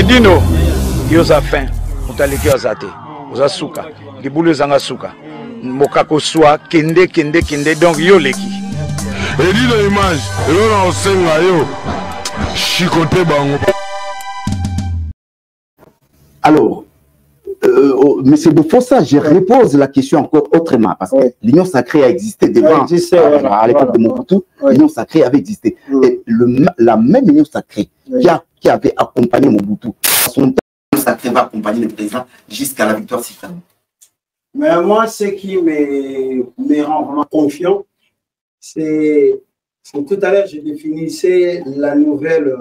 Edino, yoza fin, mutaliki azate, oza suka, libulu zanga suka, mokako soa, kende, donc yo leki. Edino image, elona osenga yo, chikote bango. Alors, Monsieur Bofossa, je repose la question encore autrement, parce que l'Union sacrée a existé devant, à l'époque de Mobutu, l'Union sacrée avait existé. Et la même Union sacrée qui avait accompagné Mobutu, son Union sacrée va accompagner le président jusqu'à la victoire suprême. Mais moi, ce qui me rend vraiment confiant, c'est tout à l'heure, je définissais la nouvelle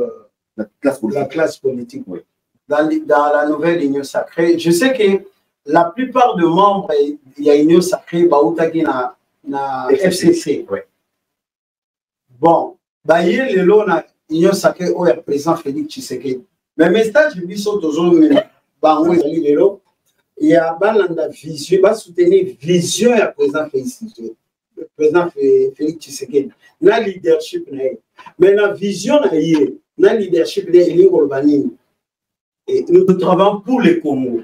classe politique. Oui. Dans la nouvelle Union sacrée, je sais que la plupart des membres, il y a une Union sacrée, Baoutagi na FCC. Oui. Bon, il y a l'Union sacrée où le président Félix Tshisekedi. Mais mes stages, je dis ça toujours, il y a une vision, il va soutenir la vision du président Félix Tshisekedi. Na leadership, mais la vision, na leadership, et nous travaillons pour les Congo.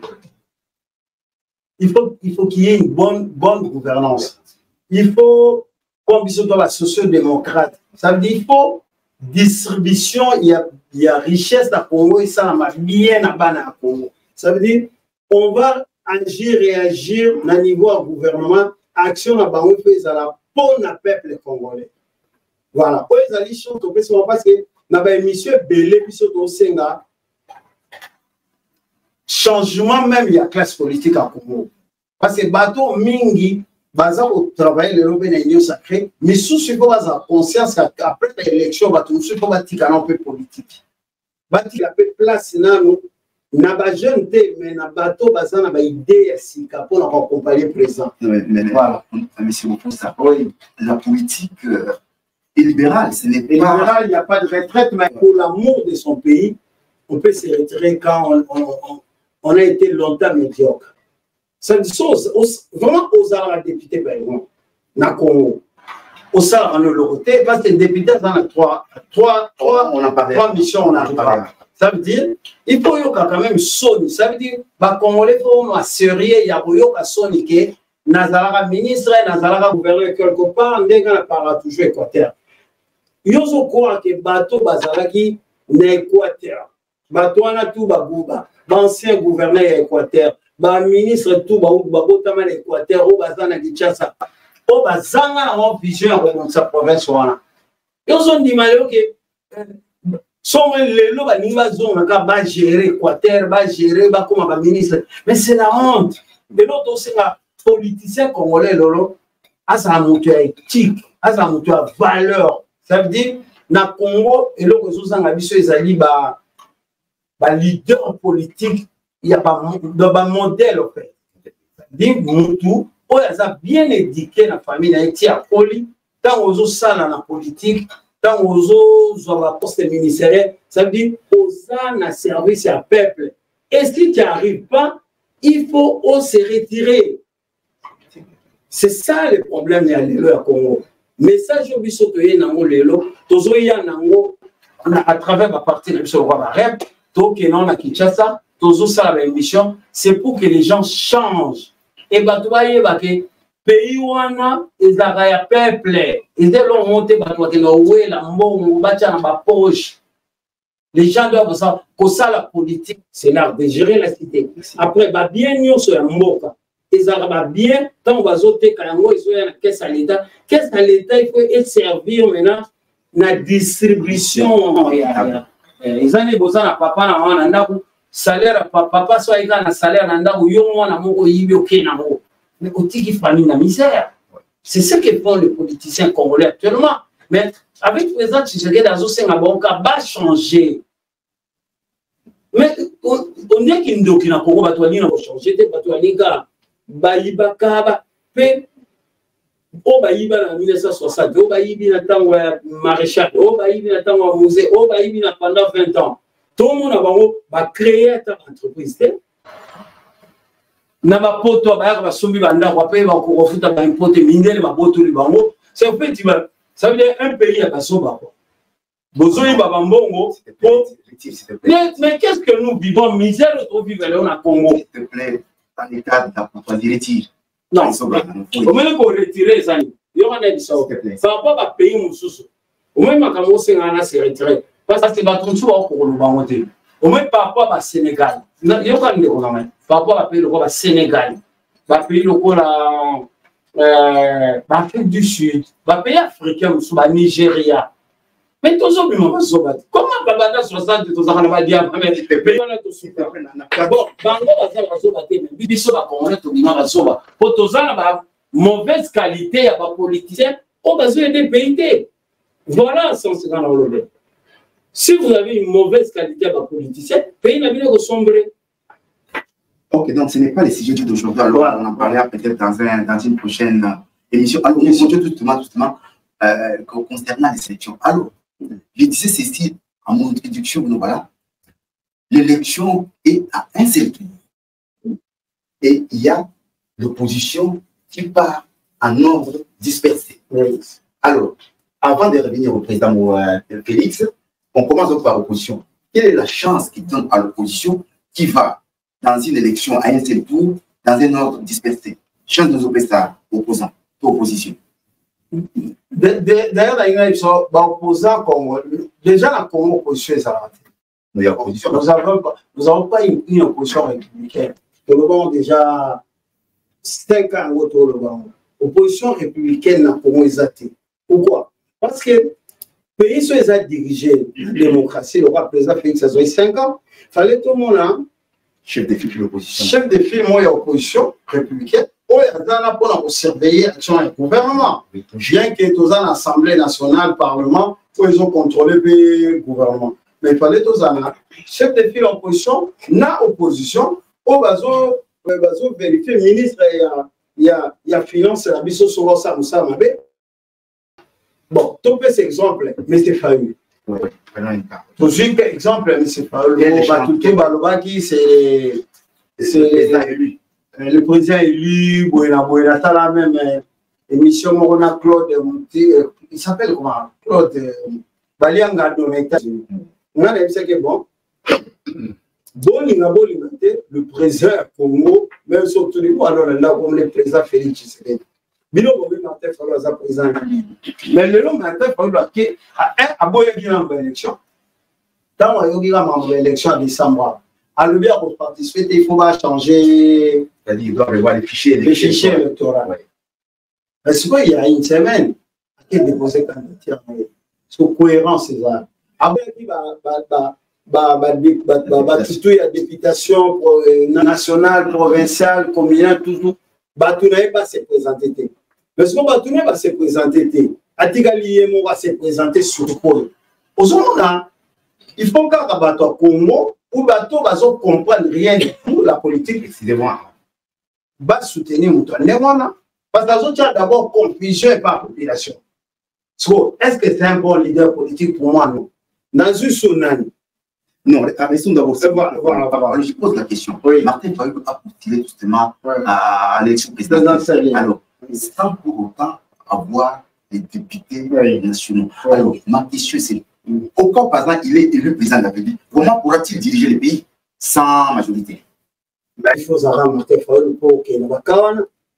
Il faut qu'il y ait une bonne gouvernance. Il faut, comme ils sont dans la socio-démocrate, ça veut dire qu'il faut distribution, il y a richesse dans le Congo et ça n'a bien à Congo. Ça veut dire qu'on va agir, réagir au niveau du gouvernement, action dans le pour le peuple congolais. Voilà. Parce que dans l'émission Belé, changement même, il y a classe politique à Congo. Parce que bateau mingi, baza au travail le lobby de l'Union sacrée, mais sous ce qu'on a conscience qu'après l'élection, bateau sous qu'on va tirer un peu politique. Bati la place na ba jeune mais na bateau baza na ba idée sika pour accompagner le président. Mais voilà, monsieur Moposa, la politique est libérale, ce n'est pas libéral, il n'y a pas de retraite, mais pour l'amour de son pays, on peut se retirer quand on a été longtemps médiocre. C'est une chose, vraiment, aux arts députés, par exemple, dans le Congo, aux arts en Euroté, parce que les députés, dans les trois missions, on arrive à. Ça veut dire, il faut quand même sonner. Ça veut dire, les Congolais, il faut sérieux, il y a un sonner que Nazara ministre, Nazara gouverneur quelque part, on a parlé toujours Équateur. Il y a quoi que bateau Bazaraki n'est Équateur. Bateau a tout Babouba. L'ancien gouverneur Équateur, le ministre tout Babotama l'Équateur, au Bazana Gichasa, au Bazanga en vision de sa province. Ils ont dit que sont les lots va gérer l'Équateur, va gérer comme un ministre. Mais c'est la honte. De l'autre, c'est un politicien congolais, Lolo, à sa moteur éthique, à sa moteur valeur. Ça veut dire, dans le Congo, et l'autre, leader politique, il n'y a pas de modèle en fait. Dit Moutou, il a bien éduqué la famille, il a été à Poli, tant aux autres salles dans la politique, tant aux autres postes ministériels, ça veut dire aux autres service à peuple. Et si tu n'y arrives pas, il faut se retirer. C'est ça le problème de l'élo à Congo. Message au biso to yenango lelo, tozo yanango à travers ma partie de ce roi Barep. Donc, non, à Kinshasa, toujours ça la émission, c'est pour que les gens changent. Et bah, tu vois, que pays où on a, ils ont peuple, ils ont monté, la poche. Les gens doivent savoir que ça, la politique, c'est l'art de gérer la cité. Après, bah, bien, nous sommes en ils ont bien, tant on va zoter, quand ils ont qu'est-ce à l'État. Qu'est-ce à l'État, il faut être servir maintenant la distribution. Ils ont besoin de papa na wana salaire papa soit il a salaire na ndaku yo mwana moko yibi okena mo mais otiki famille na misère. C'est ce que font les politiciens congolais actuellement. Mais avec le président Tshisekedi azosenga bonka va changer. Mais on est qui ndoki na Congo batwali na changer te batwali ga bayiba kaba pe o bayiba na 1960 o bayibi na tango ya maréchal o bayibi na tango ya musée o bayibi na pendant 20 ans tout le monde va créer une entreprise na ba poto ba ba sombi banda ko pe ba ko futa ba importer mindele ba boto li bango c'est en fait ça veut dire un pays à basoba quoi Bozoï Babambongo. Mais qu'est-ce que nous vivons? Misère au vivre au Congo. S'il te plaît, dans l'état de la contrepartie, retire. Non, au moins pour retirer ça. Il y aura des choses. Ça va pas payer mon sous. Au moins, ma caméra s'est retirée. Parce que c'est pas tout pour le bangoté. Au moins, par rapport au Sénégal. Il y a des choses. Par rapport à pays au Sénégal. Par pays local l'Afrique du Sud. Par pays africain, au Nigeria. Mais tous les gens, comment Babada 60 tous en va dire mais pays on a tout super. Bon, Bango va se battre mais biso ba Congolais tout bima ba soba. Pour tous en mauvaise qualité ya ba politicien, on va se aider pays. Voilà son second enlevé. Si vous avez une mauvaise qualité à ba politicien, pays n'a bien sombrer. Ok, donc ce n'est pas le sujet d'aujourd'hui. Alors, on en parlera peut-être dans une prochaine émission. Alors, on continue justement concernant les sélections. Alors, je disais ceci en mon introduction, voilà. L'élection est à un seul tour. Et il y a l'opposition qui part en ordre dispersé. Oui. Alors, avant de revenir au président Félix, on commence donc par l'opposition. Quelle est la chance qu'il donne à l'opposition qui va dans une élection à un seul tour, dans un ordre dispersé? Chance de opposants, opposition. D'ailleurs, il y a des opposants comme déjà la Congo opposition est à nous n'avons pas une opposition républicaine. Nous avons déjà 5 ans autour de l'opposition républicaine dans le Congo est. Pourquoi? Parce que le pays soit dirigé la démocratie, le roi président Félix a 5 ans, il fallait tout le monde chef de file de l'opposition. Chef de file, moi, il y a opposition républicaine. Il y a pour surveiller l'action du gouvernement. Bien que tous en Assemblée nationale, Parlement, ils ont contrôlé le gouvernement. Mais il fallait tous en chef de file opposition, na opposition, au bazo vérifier ministre, il y a finance, la biso sur ça, bon, tout cet exemple, M. Fayou. Toujours exemple, M. Fayou, c'est le président élu, Boyna, la même émission, on a Claude, il s'appelle comment? Claude Balianga, on a dit que bon, le président Congo, même surtout les mots, alors là, comme le président Félix Tshisekedi. Mais le long matin, il faut que à l'élection. Dans l'élection en décembre, à l'objet pour participer, il faut changer. C'est-à-dire, il doit revoir les fichiers électoraux. Parce qu'il y a une semaine, il a déposé candidature. C'est cohérent, c'est ça. Après, il y a députation nationale, provinciale, communale, tout. Batounaï va se présenter. Mais ce que Batounaï va se présenter, Atigali va se présenter sur le pôle. Au moment il faut qu'un bateau Congo, ou bateau va comprendre rien pour la politique. Excusez-moi. Va soutenir mon tournoi. Parce que a d'abord confusion par la population. Est-ce que c'est un bon leader politique pour moi? Non. Dans une tsunami. Non, arrêtons d'abord. Je pose la question. Oui. Martin Fayulu a postulé justement à l'élection présidentielle. Alors, sans pour autant avoir des députés nationaux. Alors, ma question c'est, au cas par exemple, il est élu président de la République, comment pourra-t-il diriger le pays sans majorité? Il faut savoir Martin Fayulu pour qu'il y ait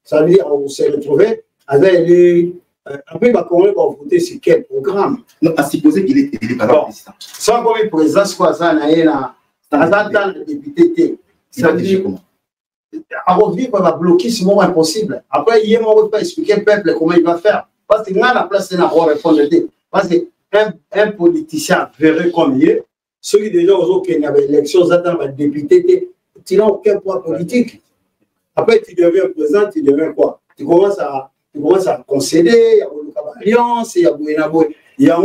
ça veut dire qu'on s'est retrouvé avec les. Après, il va voter sur quel programme? Non, à supposer qu'il est élu par le président. Sans qu'on ait président, soit ça, il y a un député. Ça veut dire comment? À revivre, il va bloquer ce moment impossible. Après, il ne va pas expliquer au peuple comment il va faire. Parce qu'il a la place de la répondre. Parce qu'un politicien verrait comme il est, ceux qui déjà ont qu'il y avait l'élection, ils attendent le député, tu n'as aucun poids politique. Après, tu deviens président, tu deviens quoi? Tu commences à concéder, il y a une alliance, il y a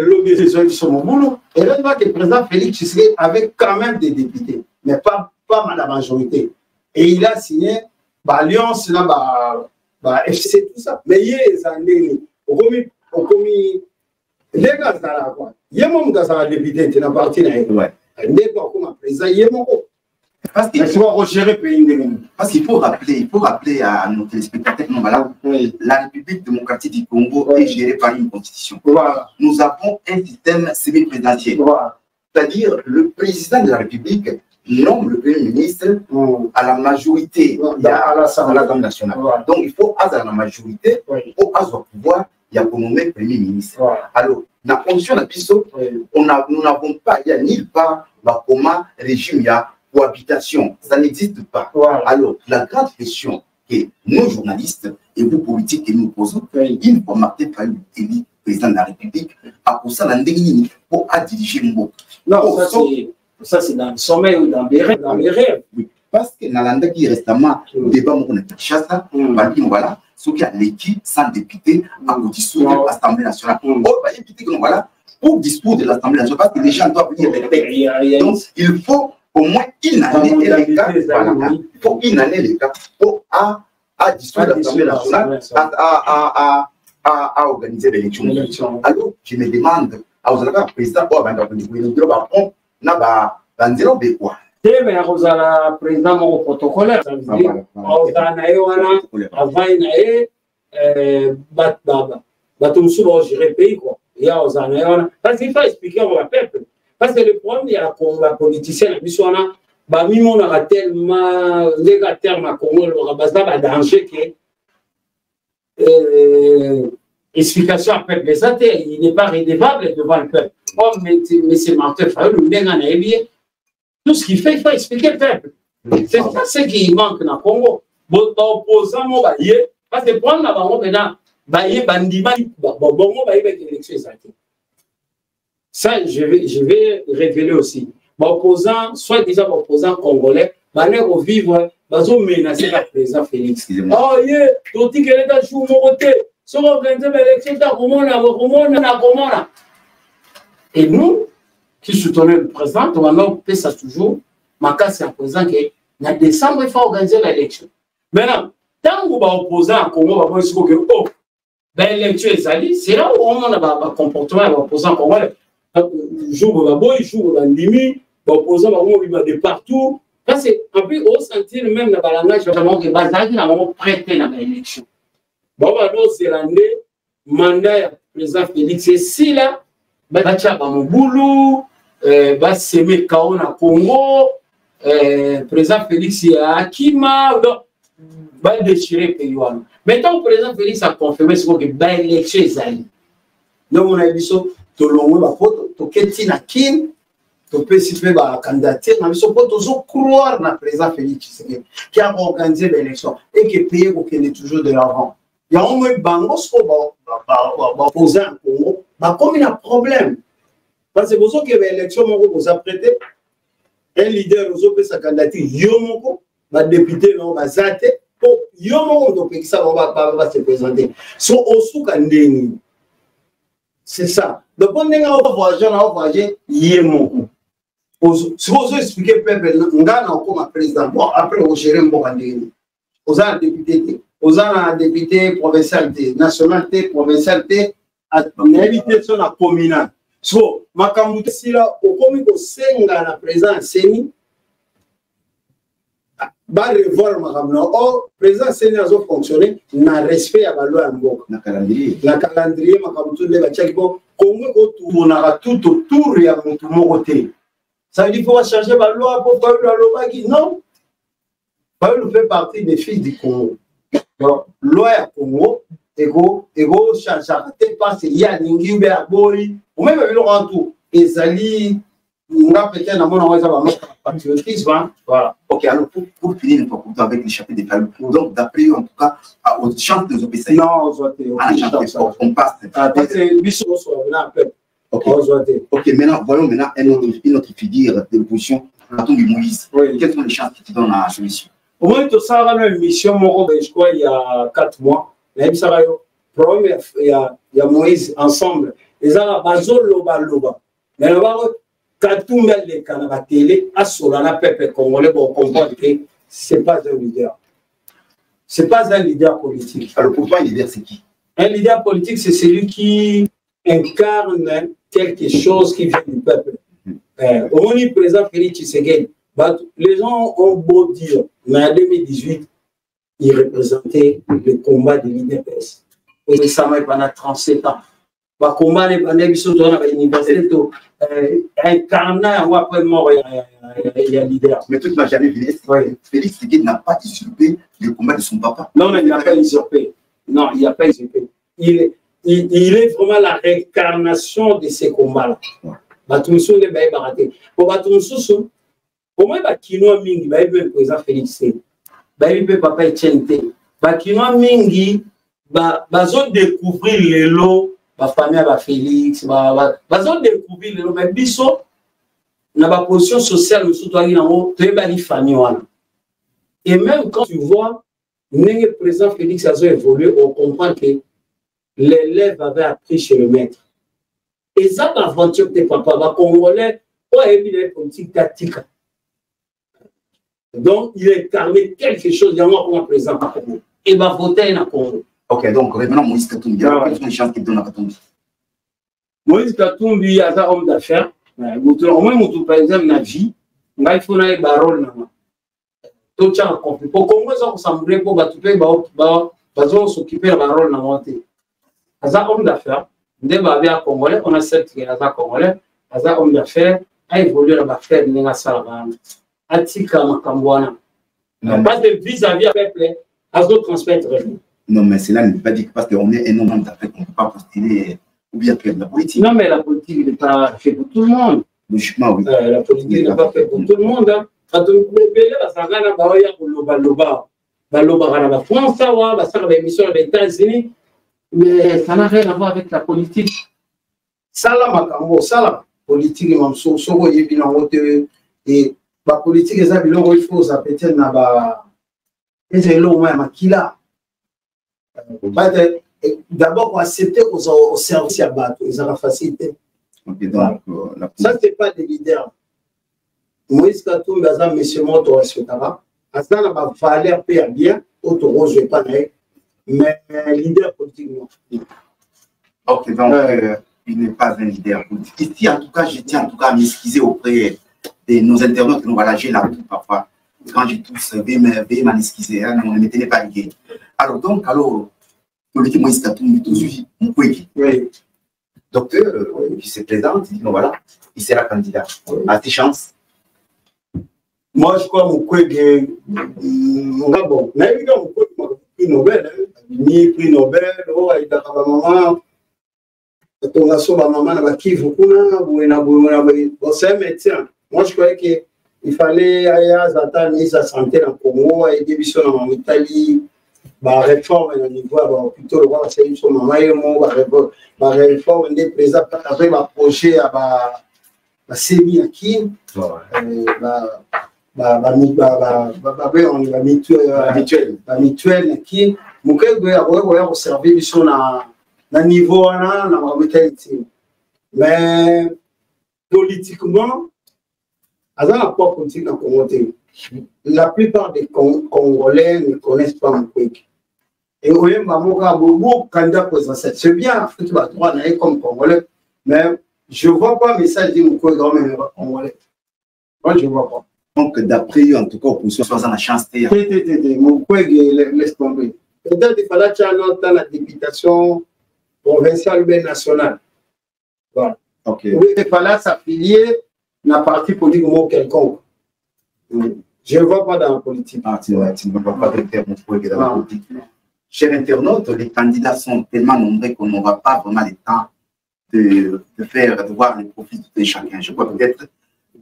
l'obligation de son boulot. Et là, il voit que le président Félix Tshisekedi avait quand même des députés, mais pas la majorité. Et il a signé l'alliance, FC, tout ça. Mais il y a des années, les gars, il y a mon gars, député, tu n'as pas parti. Il y a mon président, il y a mon Parce qu'il faut rappeler à nos téléspectateurs, non, voilà, la République démocratique du Congo est gérée par une constitution. Voilà. Nous avons un système semi-présidentiel. Voilà. C'est-à-dire le président de la République nomme le Premier ministre à la majorité à l'Assemblée nationale. Voilà. Donc il faut à la majorité pour pouvoir y nommer le Premier ministre. Voilà. Alors, dans la constitution de la PISO, nous n'avons pas, il n'y a nulle part comment régime il y a cohabitation. Ça n'existe pas. Voilà. Alors, la grande question que nous, journalistes, et vous, politiques, que nous posons, une fois Martin Fayulu élu président de la République, à cause de l'indemnité pour diriger le mot. Non, ça c'est dans le sommeil ou dans les rêves. Oui. Parce que dans l'année qui récemment, le débat on a Kinshasa, voilà, ceux qui ont l'équipe sans député à discours de l'Assemblée nationale. Voilà, pour discours de l'Assemblée nationale, parce que les gens doivent lire les textes. Donc, il faut au moins une année les cas, voilà, il faut une année les cas pour dissoudre l'Assemblée nationale, à organiser l'élection. Alors, je me demande, à président, mais le président mon protocolaire, ça veut dire avant gérer pays quoi. Parce qu'il faut expliquer au peuple. Parce que le problème, il y a la politicien, la mission, on a tellement les termes à Congo, le danger que explication à peuple il n'est pas rédévable devant le peuple. Oh, mais c'est Martin Fayulu, tout ce qu'il fait, il faut expliquer le peuple. C'est ça ce qui manque dans le Congo. Opposant, parce que prendre la ça, je vais révéler aussi. Opposant, soit déjà opposant congolais, au vivre, menacer le président Félix. Oh, tout dit que l'État joue mon côté. Si on organise l'élection, et nous, qui soutenons le président, on fait ça toujours. Ma casse est un président qui, en décembre, il faut organiser l'élection. Maintenant, tant qu'on va opposer à Congo, on va dire que l'élection est allée, c'est là où on a un comportement opposant à Congo. Jour où il joue dans l'imi, opposant de partout. Parce qu'en plus, on sentit même dans le langage que Bazaki n'a pas prêté dans l'élection. Bon, c'est l'année, mandat du président Félix, c'est si là, Batia Bamoboulou, Basseme Kaona Congo, président Félix Akima, va déchirer Payouane. Maintenant, le président Félix a confirmé ce que l'élection est allée. Donc, on a dit ça, tout le monde a fait, tout le monde tu peux citer la candidature, mais il faut croire dans le président Félix qui a organisé l'élection et qui paye pour qu'il ait toujours de l'argent. Il y a un peu bangos qui va poser un Congo, comme il y a un problème. Parce que pour ça que l'élection vous a prêté, un leader vous a fait sa candidature, Yomoko, un député, va zater, pour Yomoko, ça va se présenter. C'est ça. Donc, on va voyager, Yomoko. Si vous expliquez peuple, on a comme président. Bon, après, on gère un bon candidat. On a un député. On a un député provincialité, nationalité, provincialité, invitation à communal. So, ma campagne si là, au comité senga na président Seni, va revoir ma campagne. Or, président Seni a fonctionné, n'a respect à la loi en bok. La calendrier, ma campagne tout le bachaki bon, Congo on aura tout autour et à mon côté. Ça veut dire qu'il faut changer la loi pour pas la loi qui non. Fayulu fait partie des fils du Congo. Donc, loi à Congo, ego change parce qu'il y a n'ingimbe à Bori, ou même le rentou. Et Zali, on a peut-être un moment où patriotisme. Voilà. Ok, alors pour finir une fois avec les chapitres des Fayulu, donc d'après en tout cas, on chante nos opérations. Non, on passe. C'est Bissot, on a un peu. Ok, maintenant, voyons maintenant une autre figure de l'opposition, du Moïse. Oui. Quelles sont les chances qui donnent à la solution? Au moins, tout ça, on a une mission, je crois, il y a 4 mois. Il y a Moïse ensemble. Ils ont bazol loba. Mais là-bas, quand tout le monde est à la télé, à Solana, peuple congolais, pour comprendre que ce n'est pas un leader. Ce n'est pas un leader politique. Alors pourquoi un leader, c'est qui? Un leader politique, c'est celui qui incarne quelque chose qui vient du peuple. Au moins, le président Félix Tshisekedi, Les gens ont beau dire, mais en 2018, il représentait le combat de l'IDPS. Et ça m'a pendant 37 ans. Le combat de l'université, incarnant après mort, il y a leader. Mais tu n'as jamais vu Félix Tshisekedi n'a pas usurpé le combat de son papa. Non, mais il n'a pas usurpé. Non, il n'a pas usurpé. Il est vraiment la réincarnation de ces combats-là. Batumsu ne va pas rater. Pour Batumsu, pour moi, Bakinoa Mingi, le président Félix Tshisekedi, le papa Etienne Té, Bakinoa Mingi, bazon découvrir les lots, la famille de Félix, bazon découvrir les lots, mais biso, na ba position sociale, nous sommes dans la famille. Et même quand tu vois, le président Félix a évolué, on comprend que l'élève avait appris chez le maître. Et ça, l'aventure de papa, les Congolais, ont émis les politiques tactiques. Donc, il incarnait quelque chose, il y a un président. Et il va voter dans le Congo. Ok, donc revenons à Moïse Katumbi. Quelles sont les chances qu'il donne à Katumbi? Moïse Katumbi est un homme d'affaires. Au moins, par exemple, dans la vie, il faut avoir un rôle. Tout ça en conflit. Pour Congo, ça ressemble pour s'occuper de la rôle dans le un homme d'affaires. Des Congolais, on a certes qu'il y a des Congolais, des hommes d'affaires, a évolué dans l'affaire de l'Ingassalavane. Atika Makambouana. Pas de vis-à-vis avec peuple, à d'autres transmettre. Non, mais cela ne veut pas dire que parce qu'on est un homme d'affaires qu'on ne peut pas postuler ou bien faire de la politique. Non, mais la politique n'est pas faite pour tout le monde. Logiquement, oui. La politique n'est pas faite pour tout le monde. Quand on peut payer, ça va la France, ça va l'émission des États-Unis. Mais ça n'a rien à voir avec la politique. Ça, la politique, et la politique, il faut s'appeler d'abord, pour accepter au service à battre, ils ont la facilité. Okay, donc, ça, ce n'est pas des leaders. Moïse Katumbi, monsieur Moto, Asotara, Asana va valeur payer bien, autre rose, je ne vais pas dire. Mais leader politique, non. Ok, donc il n'est pas un leader politique. Ici, en tout cas, je tiens en tout cas à m'excuser auprès de nos internautes qui nous voilà, j'ai la parfois. Quand j'ai tous, veuillez m'en excuser, hein, on ne me tenait pas lié. Alors, donc, politique Moïse Katumbi, tout suivi, oui. Docteur, qui se présente, il dit, voilà, il sera candidat. À tes chances. Moi, je crois que bon, mais évidemment, prix Nobel, ni prix Nobel, oh, il y a maman, ton asso, maman, qui vous c'est un médecin. Moi, je croyais qu'il fallait attendre sa santé dans le Congo, et des missions en Italie, la réforme au niveau, plutôt le voir, c'est une maman, la réforme des présidents, après, le projet à la sémi-acquis, la mutuelle qui a observé na niveau mais politiquement la plupart des Congolais ne connaissent pas Mukwege. Et on a beaucoup de candidats présidentiels. C'est bien que tu vas droit comme Congolais, mais je ne vois pas le message de Mukwege Congolais. Moi, je ne vois pas. Donc, d'après eux, en tout cas, pour ceux qui ont la chance de... Mukwege, laisse tomber. Peut-être qu'il fallait qu'il y ait la députation provinciale ou nationale. Voilà. Okay. Oui, il fallait s'affilier à un parti politique ou quelconque. Je ne vois pas dans la politique. Ah, tu ne vois pas de terme Mukwege dans la politique. Chers internautes, les candidats sont tellement nombreux qu'on n'aura pas vraiment le temps de voir les profils de chacun. Je crois peut-être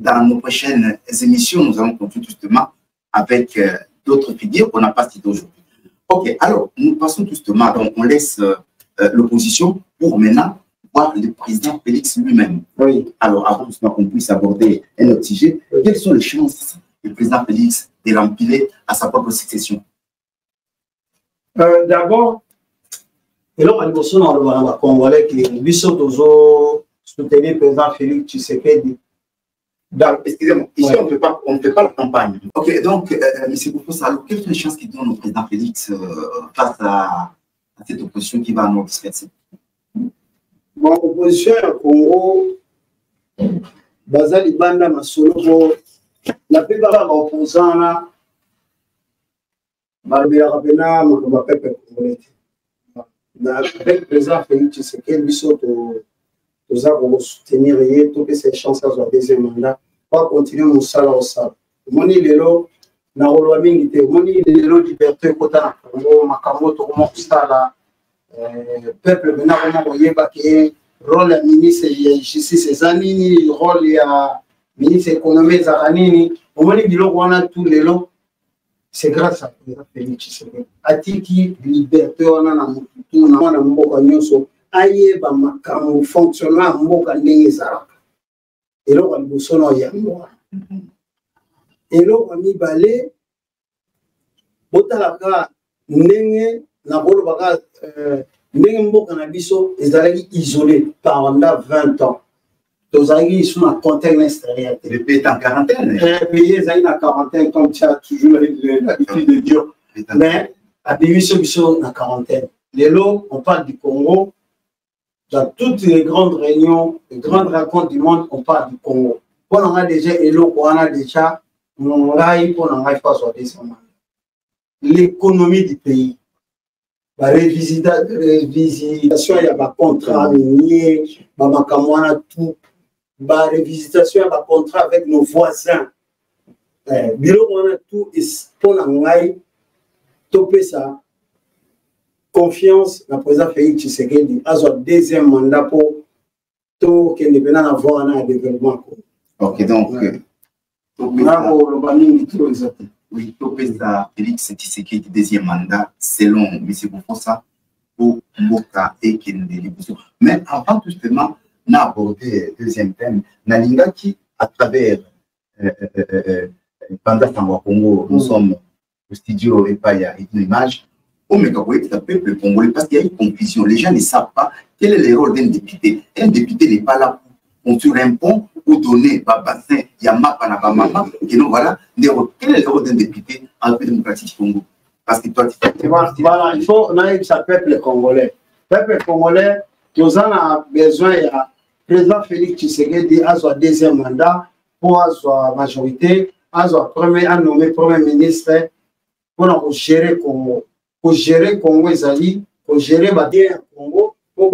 dans nos prochaines émissions, nous allons continuer justement avec d'autres figures qu'on n'a pas citées aujourd'hui. Ok, alors nous passons justement, donc on laisse l'opposition pour maintenant voir le président Félix lui-même. Oui. Alors avant justement qu'on puisse aborder un autre sujet, quelles sont les chances du président Félix de l'empiler à sa propre succession? D'abord, et là, on a un Congolais qui lui soutenir le président Félix Tshisekedi. Excusez-moi, ici on ne fait pas la campagne. Ok, donc, M. Boufossa, quelles sont les chances qu'il donne au président Félix face à cette opposition qui va nous disperser? Bon, l'opposition au Congo, Bazali Banda Masolo, la plupart des opposants, avec le président Félix Tshisekedi, nous avons soutenir toutes ces chances à la deuxième mandat, pas continuer mon salaire au salaire. Moni lelo, na rolo mingi moni lelo liberté kota na Congo, makamoto comment ça peuple maintenant comment yeba que rôle ya ministre ya justice ezanini, rôle ya ministre économie ezanini, moni biloko wana tout lelo. C'est grâce à Félix Tshisekedi. Atiki liberté wana na mutu na wana mboka nyonso ayeba makambo fonctionnement mboka ndenge ezalaka. Eloko liboso na yango. Eloko mibale botalaka ndenge na bolobaka ndenge mboka na biso ezalaki isolé pendant 20 ans. Tozali sur un contexte extérieur. Le pays est en quarantaine. Le pays est en quarantaine, comme tu as toujours l'habitude de dire. Mais à pays sont en quarantaine. Les lots, on parle du Congo. Dans toutes les grandes réunions, les grandes rencontres du monde, on parle du Congo. Quand on a déjà Elo, on a déjà l'économie du pays. La révisitation, il y a un contrat minier, il y a tout. La révisitation, il y a un contrat avec nos voisins. Bilo, on a tout. Et pour topé ça. Confiance, la présidente Félix Tshisekedi a son deuxième mandat pour tout qu'il n'y ait pas avoir un développement. Ok, donc. Oui, topé ça, Félix Tshisekedi, deuxième mandat, selon M. Bofosa, pour Mboka et Kendeli. Mais avant justement d'aborder le deuxième thème, Nalinga qui, à travers pendant Tango Congo, nous sommes au studio et pas il y a une image. Au Mégaboït, c'est un peuple congolais parce qu'il y a une confusion. Les gens ne savent pas quel est le rôle d'un député. Un député n'est pas là pour construire un pont ou donner un bassin, il y a Mapa, et donc voilà, quel est le rôle d'un député en République démocratique du Congo? Parce que toi, tu fais. Voilà, il faut que ça peuple congolais. Peuple congolais, nous avons besoin, il y a le président Félix Tshisekedi a son deuxième mandat pour sa majorité, a nommé premier ministre pour gérer le Congo. Pour gérer le Congo, pour gérer le Congo, pour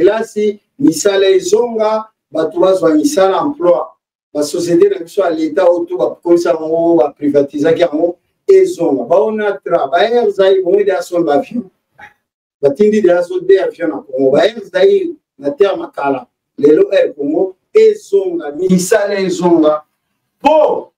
gérer misala ezonga batu bazwa misala emploi ba société na biso à l'état autour comme ça on va privatiser yango ezonga ba on a travailler zai on est sur l'avion ba tindi de sur des avions na Congo ba zai na terre makala lelo Congo ezonga misala ezonga pour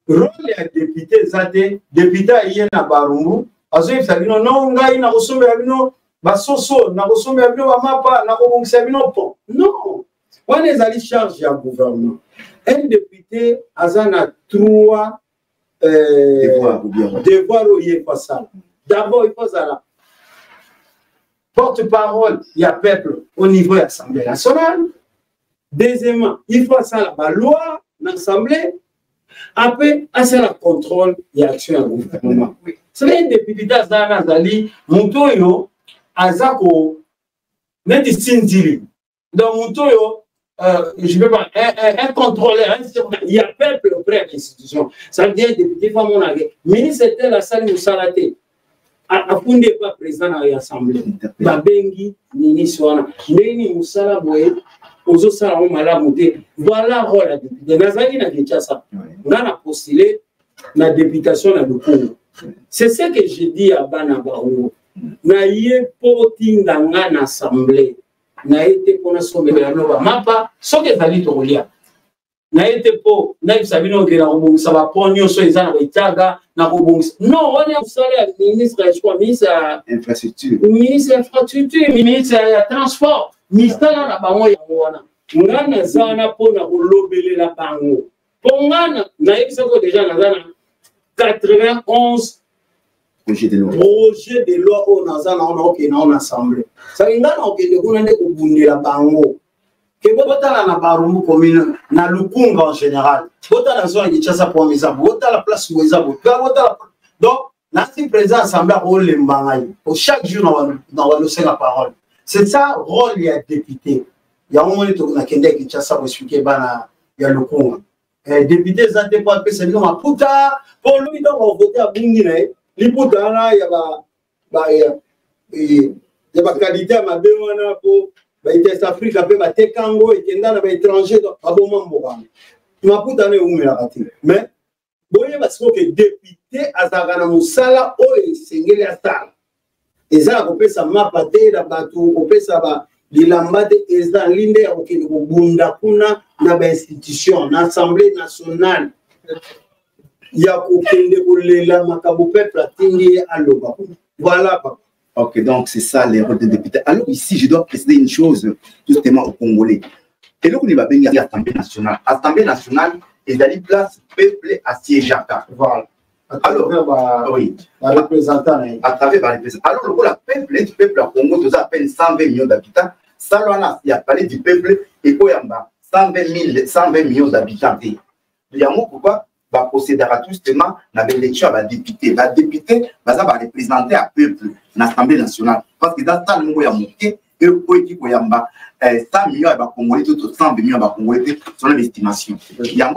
rôle ya député zate député yena barumbu azo ifabino non ngai na kosombe bino basoso na kosombe bino ba mapa na kobongisa bino po non on est allé charge ya gouvernement un député azana 3 devoir au yepasal d'abord il faut ça porte-parole il y a peuple au niveau de l'Assemblée nationale. Deuxièmement il faut ça la loi l'Assemblée. Après, c'est le contrôle et l'action du gouvernement. C'est un député d'Azana Zali, Montoyo, Azako, Nedisindiri. Donc, Montoyo, je ne veux pas, un contrôleur, il y a peuple auprès de l'institution. Ça veut dire député Famonage. Ministre était la salle Moussalate. Afunde pas président de l'Assemblée. Babengi, ministre, Neni Moussala Boye. Voilà le rôle de député. Nazali na Kinshasa. On a postulé la députation à Congo. C'est ce que je dis à Banabaou. Na yé poti ndanga na assemblée. Na été pour na sombe la nova mapa. Ce que zali tolia. Na été pour na sabino que la robong ça va ponyo so ezana itaga na robong. Non, on est au salaire ministre je crois ministre infrastructure. Ministre infrastructure, ministre transport. Mistala na bango ya wana ngana zana pona kolobele la bango pongana na yebisako déjà na zana 91 projet de loi au nazana on ok na on assemblée ça ngana ok de kuna nde kubundela bango ke botala na barumbu commune na Lukunga en général botala zona Kinshasa pour misa botala place Moizabo botala donc na si président assemblée au lembangai pour chaque jour na waloser la parole. C'est ça le rôle des députés. Il y a un moment où on a Kinshasa pour expliquer il y a le Congo. député Zante pour appeler Sénégal Maputa pour lui donc on voter à Bungine Liputa là il y a ba qualité à ma béwana pour Est Afrique après ba tekango et kenda na ba étranger donc aboma mbokana Maputa ne umela kati mais boye parce que député azagana musala o esengeli asala ezala kopesa mapate na bato kopesa ba lilambade eza linde ya kokende kobunda kuna na ba institution na assemblée nationale ya kokende kolela makabo peuple atingi aloba voilà papa. Ok, donc c'est ça les rôles des députés. Alors ici, je dois préciser une chose justement aux Congolais. Et là, on va venir à l'Assemblée nationale. L'Assemblée nationale est dans les places peuplées à siégeata. Voilà. Alors, oui. À représentant. À travers les représentants. Alors, le rôle du peuple à Congo, nous appelle 120 millions d'habitants. Ça, il y a parlé du peuple et quoi, 120 millions d'habitants. Il y a un mot pourquoi va procéder à justement dans l'élection à député. Les députés va représenter un peuple dans l'Assemblée nationale. Parce que dans ça, nous avons monté et qui 100 millions de Congolais, 120 millions de Congolais, c'est une estimation. Il y a une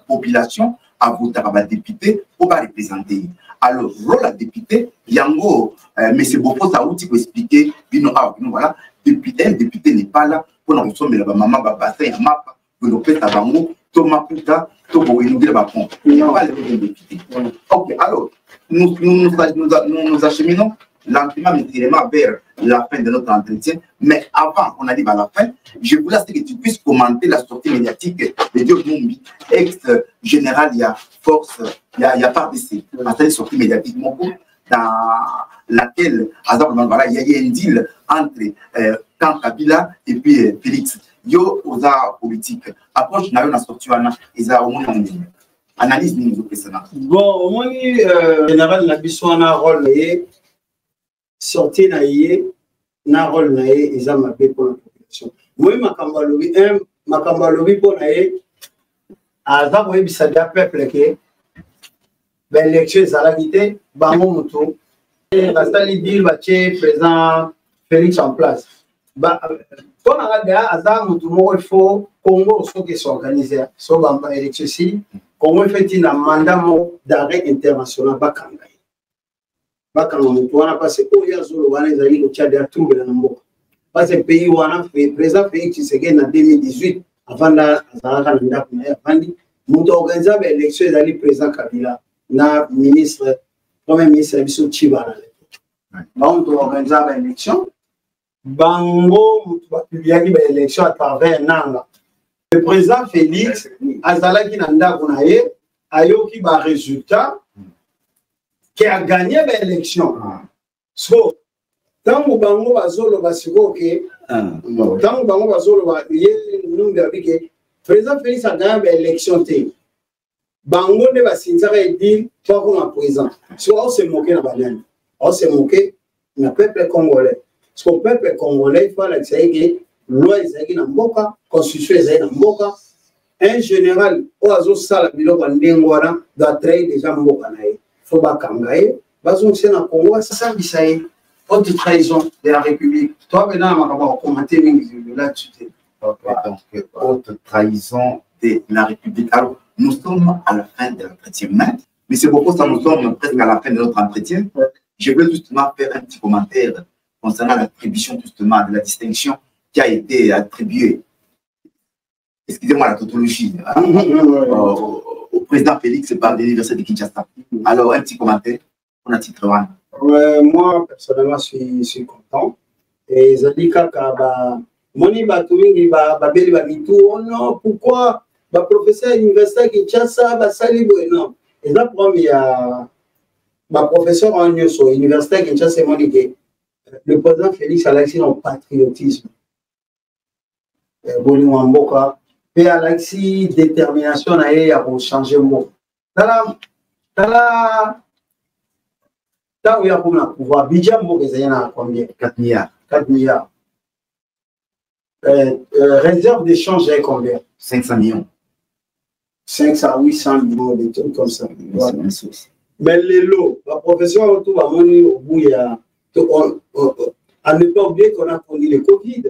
population à voter par les députés pour représenter. Alors, le rôle de député, il y a un M. Bofo Saouti pour expliquer, voilà, un député n'est pas là pour nous recevoir la maman, bassin, mapa, pour nous faire ça, Thomas Puta, Togo, il nous dit il n'y a pas les députés. Ok, alors, nous acheminons lentement mais directement vers la fin de notre entretien. Mais avant qu'on arrive à la fin, je voulais que tu puisses commenter la sortie médiatique de Diop Mumbi, ex-général, il y a force, il y a pas d'essai. Une sortie médiatique, mon coup, dans laquelle, il y a eu un deal entre Kan Kabila et puis Félix. Yo, aux arts politiques. Approche, n'a pas sorti, ils ont au moins analyse, nous, bon, au moins, général, n'a pas un rôle, sorti na rôle na ils ont mappé pour la population. Moi, ma cambalobi pour naé, à ça, vous bisa dia peuple que, ben l'élection salagité, bango muto, basta li dire baché président Félix en place. Ba, quand on a déjà à ça muto, il faut Congo soit qui s'organise, soit bamba élection si, Congo fait un mandat d'arrêt international bakanga. Bakanga mutu wana parce que oya zolo wana ezali ko tchade atumbe na mboka parce que pays wana président Félix Tshisekedi en 2018 avant da azalaka na ndako na yavandi mutu organiser ba élection ezali président Kabila na ministre premier ministre biso Chibana donc organiser ba élection bango mutu ba publiaki ba élection à travers nanga le président Félix azalaki na ndako na ye ayoki ba résultat qui a gagné l'élection. So, tant que Bango Bazolo Basiko, tant que Bango Bazolo Basiko, président Félix a gagné l'élection. Bango ne va s'insérer et dire, toi comme un président. Soit on s'est moqué dans la banane. On s'est moqué dans le peuple congolais. Parce que le peuple congolais, il faut que loi est dans Mboka, constitution est dans Mboka. Un général, au Azo Sala, Bilo Bandengora, doit trahir déjà Mboka. Faut pas kangaye, bazon c'est na Congo, ça bisaye, haute trahison de la République. Toi maintenant, on va commenter là-dessus. Ok, donc haute trahison de la République. Alors, nous sommes à la fin de l'entretien. Mais c'est beaucoup ça, nous sommes presque à la fin de notre entretien. Je veux justement faire un petit commentaire concernant l'attribution justement de la distinction qui a été attribuée. Excusez-moi la tautologie. Au président Félix par l'université de Kinshasa. Alors, un petit commentaire pour la titre 1. Moi, personnellement, je suis content. Et Zadika Kaba, Moni Batouingi, Babeli Babitou, oh non, pourquoi le professeur à l'université de Kinshasa, Basali, non. Et là, il y a le professeur en l'université de Kinshasa, le président Félix a l'accès au patriotisme. Bolimamboka. Et à l'axi détermination pour changer le monde. Dans où il y a pour le pouvoir, budget, il y a combien? 4 milliards. 4 milliards. Réserve d'échange, il y a combien? 500 millions. 500 à 800 millions, des trucs comme ça. Mais les lots, la profession autour à mon au bout, il y a. À ne pas oublier qu'on a connu le Covid.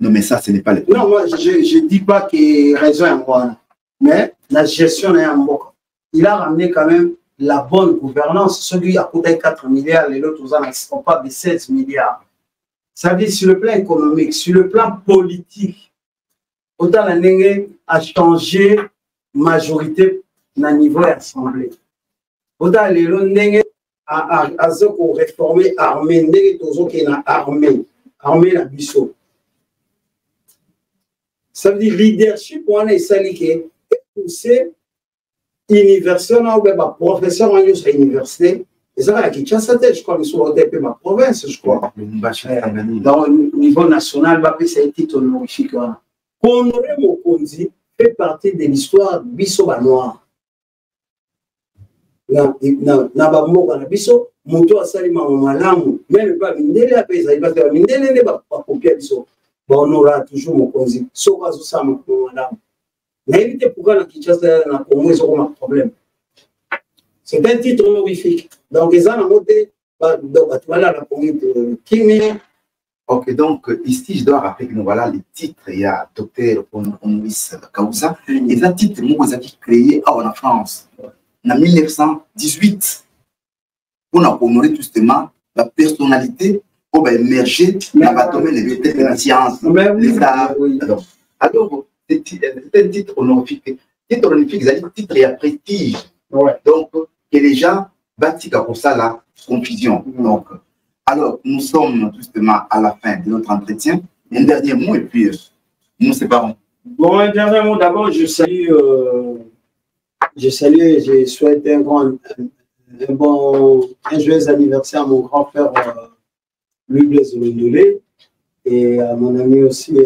Non, mais ça, ce n'est pas le Non, moi, je ne dis pas que raison est moi. Mais la gestion est en boca. Il a ramené quand même la bonne gouvernance. Ceux qui a coûté 4 milliards, les autres n'ont pas de 16 milliards. Ça veut dire sur le plan économique, sur le plan politique, autant la Nengue a changé majorité na niveau assemblée. Autant les Nengue a réformé l'armée, Nengue tozo qui est armée la biso. Ça veut dire leadership pour un essai poussé université ou bien professeur en université. Et ça va qui je crois que sur le ma province, je crois. Dans le niveau national, c'est un titre honorifique. Honoré Mokonzi fait partie de l'histoire Biso Noir. Na bamoko na biso moto asali malamu même pas mindele apesa ibata mindele ne ba kopia biso ba honora toujours Mokonzi so kazo sama malamu na éviter pourquoi na Kinshasa na Congo ils ont un problème. C'est un titre honorifique. Donc, ils ont monté, voilà la police de Kimi. Ok, donc ici, je dois rappeler que nous voilà les titres. Il y a Dr. Honoris Causa. Et ça, titre, nous avons créé en France en 1918 pour honorer justement la personnalité pour émerger dans le domaine de la science, les arts. Alors, c'est un titre honorifique. Titre honorifique, c'est un titre et un prestige. Donc, que les gens bâtissent pour ça la confusion. Donc, alors, nous sommes justement à la fin de notre entretien. Un dernier mot et puis nous séparons. Bon, un dernier mot. D'abord, je souhaite un joyeux anniversaire à mon grand frère Louis-Blaise Londolé et à mon ami aussi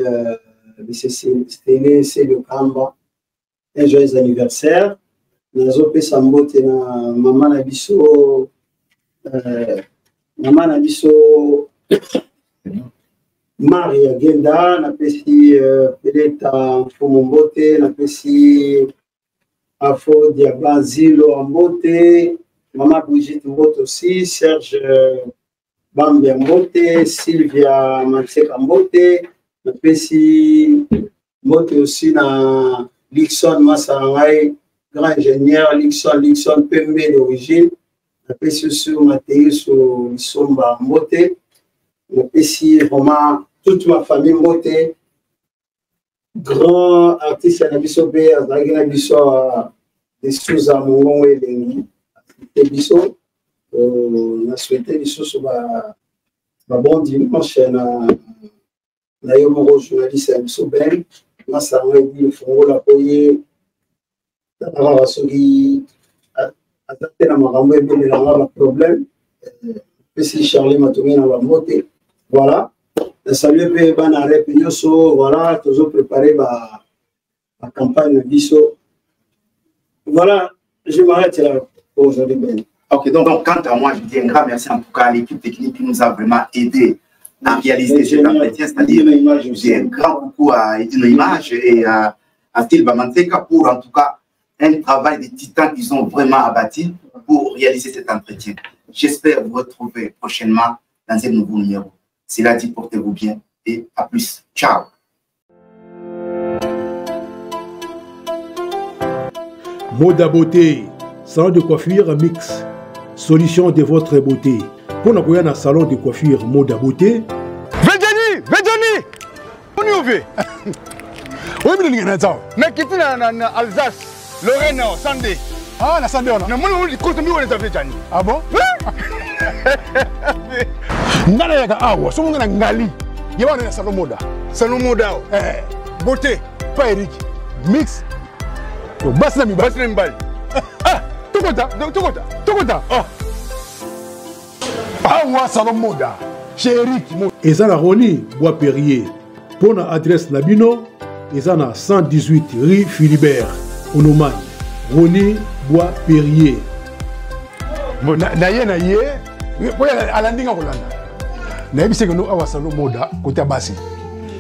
Sténé Célio Kamba. Un joyeux anniversaire. Nazope Sambote na maman na biso Maria Genda na pesi peut-être Fomombote na pesi Afo Diabazilo Ambote maman Brigitte Mbote aussi Serge Bambia Mbote Sylvia Manseka Mbote na pesi Mbote aussi na Lixon Massarangai grand ingénieur, Lixon Pembe d'origine, après sur Mathéus, Somba Mbote, après vraiment toute ma famille Mbote, grand artiste à Nabiso B, à Nabiso de Souza Mongon et de Biso, on a souhaité Biso sur ma bon dimanche, na Yomoro journaliste à Biso Ben, moi ça m'a dit, il faut la payer. Problème. Si Charlie m'a tourné dans la montée. Voilà. Salut Banare Pignoso. Voilà. Toujours préparé la campagne de Bisso. Voilà. Je m'arrête là pour aujourd'hui. Ok. Donc, quant à moi, je dis un grand merci en tout cas à l'équipe technique qui nous a vraiment aidé à réaliser cet entretien. C'est-à-dire, je dis un grand coucou à Edino Image et à Tilba Manteka pour en tout cas un travail de titans qu'ils ont vraiment abattu pour réaliser cet entretien. J'espère vous retrouver prochainement dans un nouveau numéro. Cela dit, portez-vous bien et à plus. Ciao. Moda Beauté, salon de coiffure mix, solution de votre beauté. Pour nous un salon de coiffure Moda Beauté. Vedjani, on y ouvre. Oui, mais qui est en Alsace. Lorena, Sandé. Ah, la Sandé, on a. Non, moi, on est avec Jani. Ah bon? Ngala yaka awa, so ngana ngali. Yewa na salon moda. Salon moda. Beauté. Pas Eric. Mix. Donc basse na mi basse. Basse na mi bali. Ah, Tokota. Oh. Awa salon moda. Chez Eric. Et ça la Roni Bois Perrier. Pour notre adresse Nabino, et ça na 118 rue Philibert. Onomane, René Bois Perrier. Bon, naye, alandinga Rolanda. Naye bise que nous avons salon moda côté Bassi.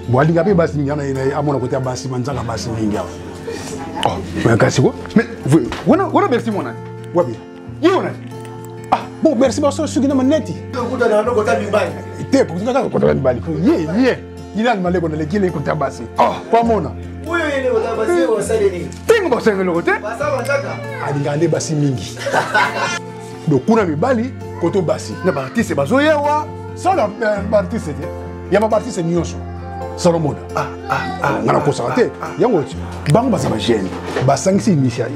Bon, alinga pe Bassi nyana ina amona côté Bassi manzanga Bassi ninga. Oh, mais kasi ko? Mais voilà merci mon ami. Wabi. Yona. Ah, bon, merci parce que sugina maneti. Kuta na ndo kota mbali. Te pour kota mbali. Ye. Ina maleko na lekile côté Bassi. Oh, pas mona. Oui, Tingo basengelo côté. Alinga ne basi mingi. Donc kuna mibali koto basi. Na artiste bazoyewa. Ça la artiste c'était. Ya ba artiste nyonso. Salomoda. Ngana ko santé. Yango ti. Bango basa ba jeune. Basangisi initiative.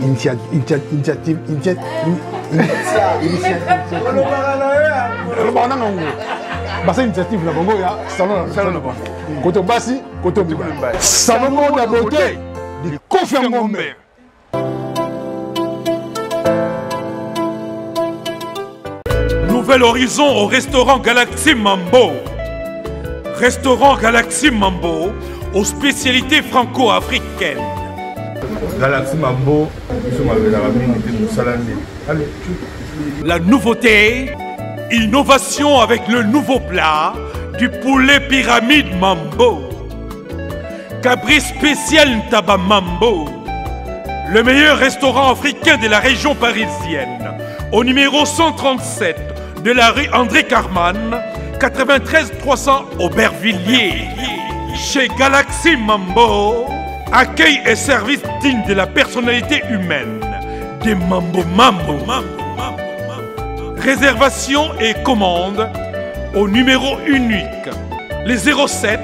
Basa initiative na bango ya salon na bango. Koto basi, koto mibali. Salon na beauté. Di Kofi Ngombe. Nouvel horizon au restaurant Galaxy Mambo. Restaurant Galaxy Mambo aux spécialités franco-africaines. Galaxy Mambo, la nouveauté, innovation avec le nouveau plat du poulet pyramide Mambo. Cabri spécial Ntaba Mambo. Le meilleur restaurant africain de la région parisienne. Au numéro 137 de la rue André Carman, 93 300 Aubervilliers. Chez Galaxy Mambo, accueil et service digne de la personnalité humaine. Des Mambo Mambo. Réservation et commande au numéro unique. Les 07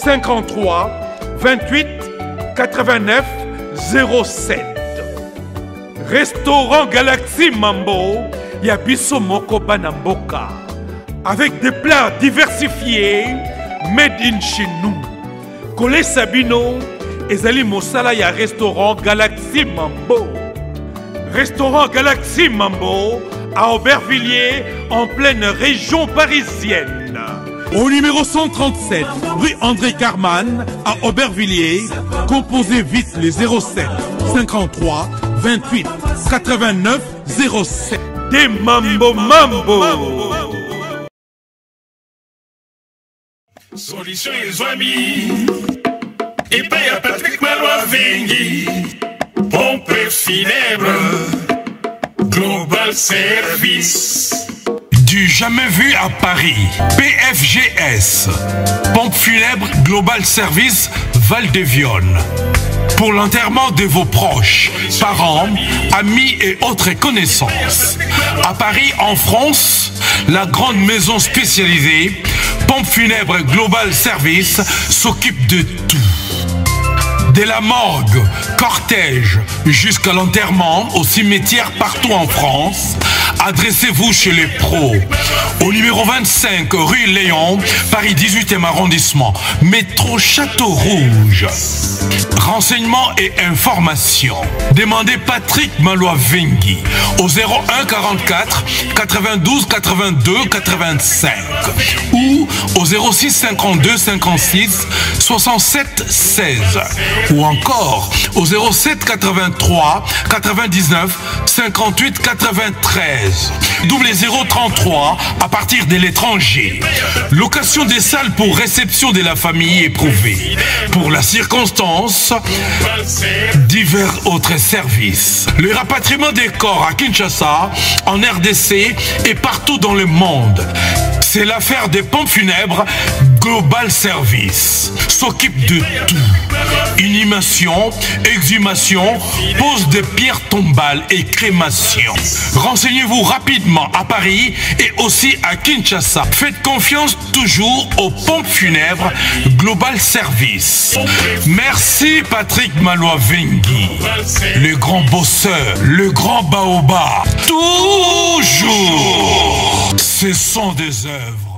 53 28 89 07. Restaurant Galaxy Mambo, Yabiso Moko Banamboka. Avec des plats diversifiés, made in chez nous. Colé Sabino, Ezali Mosala ya restaurant Galaxy Mambo. Restaurant Galaxy Mambo à Aubervilliers, en pleine région parisienne. Au numéro 137, rue André Carman, à Aubervilliers, composez vite les 07 53 28 89 07. Des Mambo Mambo. Solution et amis. Et paye à Patrick Malois Vengi. Pompe funèbre. Global Service. Du jamais vu à Paris. PFGS. Pompe funèbre Global Service Val-de-Vione. Pour l'enterrement de vos proches, parents, amis et autres connaissances. À Paris, en France, la grande maison spécialisée Pompe funèbre Global Service s'occupe de tout. De la morgue, cortège, jusqu'à l'enterrement au cimetière partout en France, adressez-vous chez les pros. Au numéro 25, rue Léon, Paris 18e arrondissement, métro Château Rouge. Renseignements et informations. Demandez Patrick Malois Vengi au 01 44 92 82 85 ou au 06 52 56 67 16 ou encore au 07 83 99 58 93. Double 033 à partir de l'étranger. Location des salles pour réception de la famille éprouvée. Pour la circonstance, divers autres services. Le rapatriement des corps à Kinshasa, en RDC et partout dans le monde. C'est l'affaire des pompes funèbres Global Service. S'occupe de tout. Inhumation, exhumation, pose de pierres tombales et crémation. Renseignez-vous rapidement à Paris et aussi à Kinshasa. Faites confiance toujours aux pompes funèbres Global Service. Merci Patrick Malois Vengi, le grand bosseur, le grand baobab. Toujours, ce sont des œuvres.